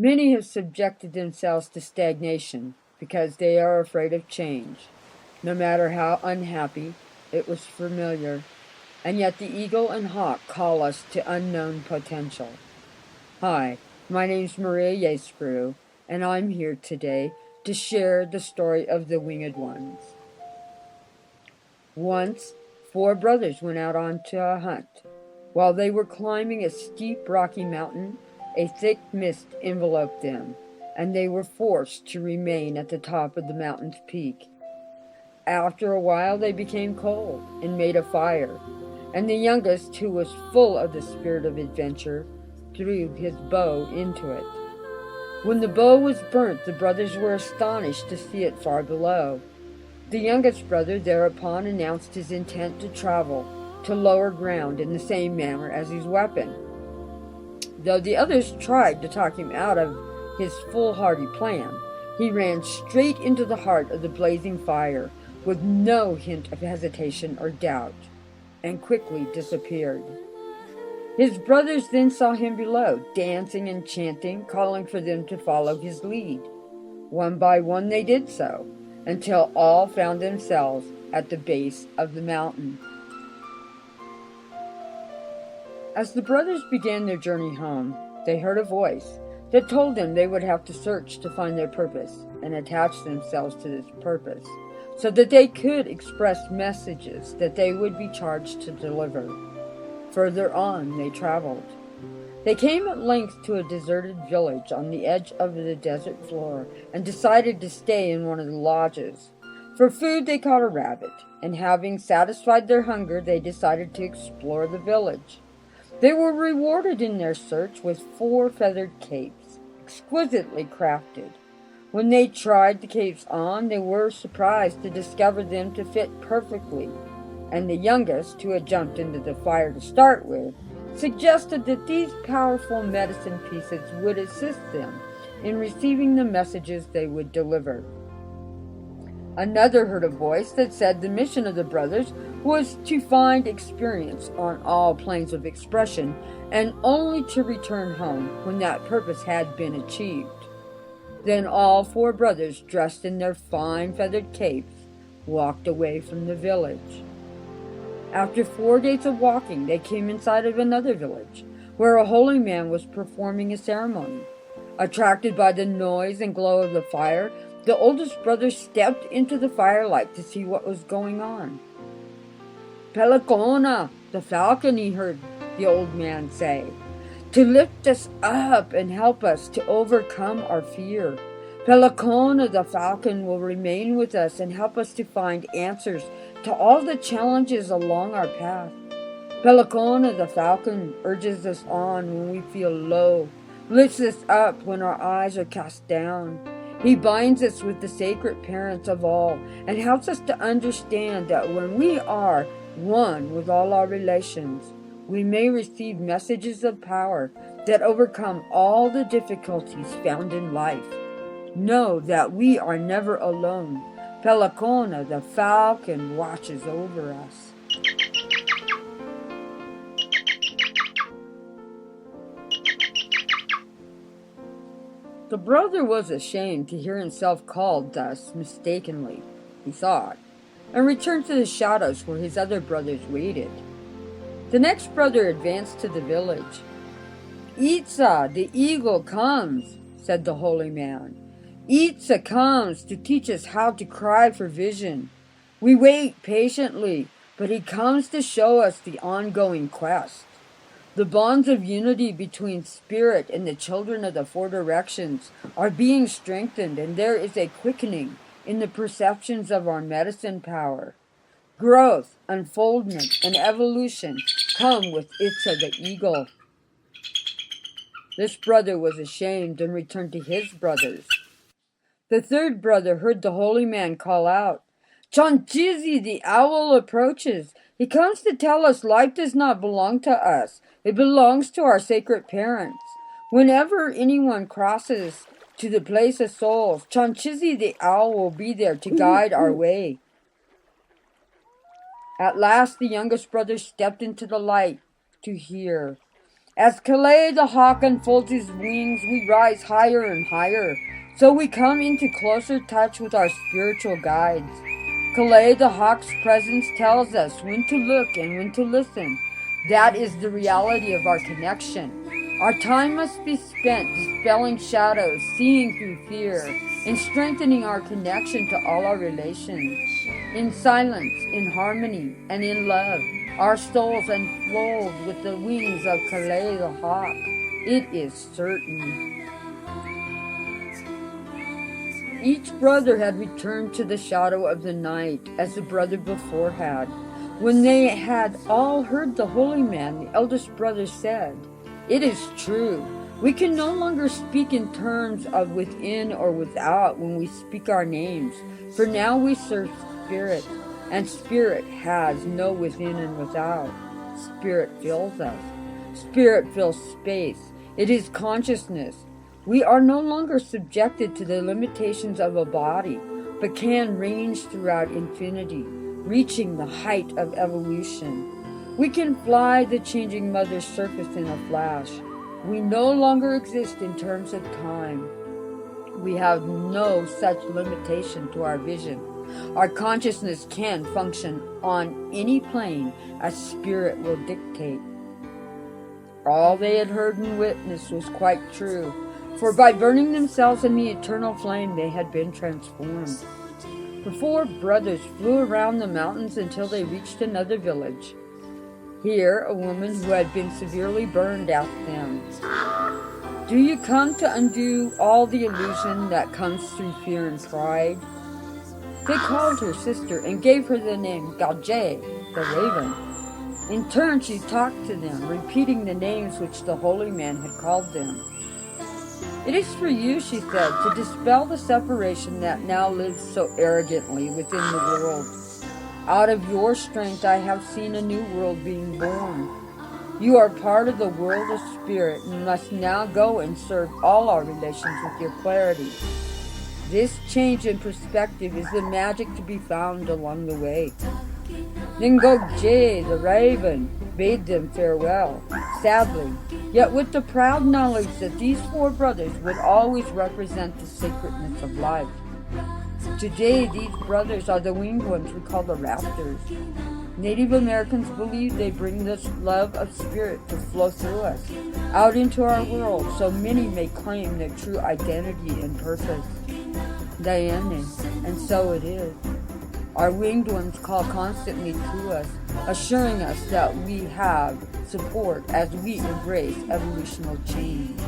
Many have subjected themselves to stagnation because they are afraid of change. No matter how unhappy, it was familiar, and yet the eagle and hawk call us to unknown potential. Hi, my name's Yraceburu, and I'm here today to share the story of the winged ones. Once, 4 brothers went out onto a hunt. While they were climbing a steep rocky mountain, a thick mist enveloped them, and they were forced to remain at the top of the mountain's peak. After a while they became cold and made a fire, and the youngest, who was full of the spirit of adventure, threw his bow into it. When the bow was burnt, the brothers were astonished to see it far below. The youngest brother thereupon announced his intent to travel to lower ground in the same manner as his weapon. Though the others tried to talk him out of his foolhardy plan, he ran straight into the heart of the blazing fire with no hint of hesitation or doubt, and quickly disappeared. His brothers then saw him below, dancing and chanting, calling for them to follow his lead. One by one they did so, until all found themselves at the base of the mountain. As the brothers began their journey home, they heard a voice that told them they would have to search to find their purpose and attach themselves to this purpose, so that they could express messages that they would be charged to deliver. Further on they traveled. They came at length to a deserted village on the edge of the desert floor and decided to stay in one of the lodges. For food they caught a rabbit, and having satisfied their hunger, they decided to explore the village. They were rewarded in their search with 4 feathered capes, exquisitely crafted. When they tried the capes on, they were surprised to discover them to fit perfectly, and the youngest, who had jumped into the fire to start with, suggested that these powerful medicine pieces would assist them in receiving the messages they would deliver. Another heard a voice that said the mission of the brothers was to find experience on all planes of expression, and only to return home when that purpose had been achieved. Then all 4 brothers, dressed in their fine feathered capes, walked away from the village. After 4 days of walking, they came inside of another village, where a holy man was performing a ceremony. Attracted by the noise and glow of the fire, the oldest brother stepped into the firelight to see what was going on. "Pelicona, the falcon," he heard the old man say, "to lift us up and help us to overcome our fear. Pelicona, the falcon, will remain with us and help us to find answers to all the challenges along our path. Pelicona, the falcon, urges us on when we feel low, lifts us up when our eyes are cast down. He binds us with the sacred parents of all and helps us to understand that when we are one with all our relations, we may receive messages of power that overcome all the difficulties found in life. Know that we are never alone. Pelicona, the falcon, watches over us." The brother was ashamed to hear himself called thus mistakenly, he thought, and returned to the shadows where his other brothers waited. The next brother advanced to the village. "Itza, the eagle, comes," said the holy man. "Itza comes to teach us how to cry for vision. We wait patiently, but he comes to show us the ongoing quest. The bonds of unity between spirit and the children of the 4 directions are being strengthened, and there is a quickening in the perceptions of our medicine power. Growth, unfoldment, and evolution come with Itza the eagle." This brother was ashamed and returned to his brothers. The 3rd brother heard the holy man call out, "Chanchizi, the owl, approaches. He comes to tell us life does not belong to us. It belongs to our sacred parents. Whenever anyone crosses to the place of souls, Chanchizi, the owl, will be there to guide our way." At last the youngest brother stepped into the light to hear, As Kalei the hawk unfolds his wings, we rise higher and higher, so we come into closer touch with our spiritual guides. Kalei the hawk's presence tells us when to look and when to listen. That is the reality of our connection. Our time must be spent dispelling shadows, seeing through fear, and strengthening our connection to all our relations. In silence, in harmony, and in love, our souls unfold with the wings of Kalei the hawk. It is certain. Each brother had returned to the shadow of the night, as the brother before had. When they had all heard the holy man, the eldest brother said, "It is true. We can no longer speak in terms of within or without when we speak our names, for now we serve Spirit, and Spirit has no within and without. Spirit fills us. Spirit fills space. It is consciousness. We are no longer subjected to the limitations of a body, but can range throughout infinity, reaching the height of evolution. We can fly the changing mother's surface in a flash. We no longer exist in terms of time. We have no such limitation to our vision. Our consciousness can function on any plane as Spirit will dictate." All they had heard and witnessed was quite true, for by burning themselves in the eternal flame they had been transformed. The four brothers flew around the mountains until they reached another village. Here, a woman who had been severely burned asked them, "Do you come to undo all the illusion that comes through fear and pride?" They called her sister and gave her the name Gajay, the raven. In turn, she talked to them, repeating the names which the holy man had called them. "It is for you," she said, "to dispel the separation that now lives so arrogantly within the world. Out of your strength I have seen a new world being born. You are part of the world of spirit and must now go and serve all our relations with your clarity. This change in perspective is the magic to be found along the way." Then Gokje, the raven, bade them farewell, sadly, yet with the proud knowledge that these four brothers would always represent the sacredness of life. Today, these brothers are the winged ones we call the Raptors. Native Americans believe they bring this love of spirit to flow through us, out into our world, so many may claim their true identity and purpose. Diane, and so it is. Our winged ones call constantly to us, assuring us that we have support as we embrace evolutional change.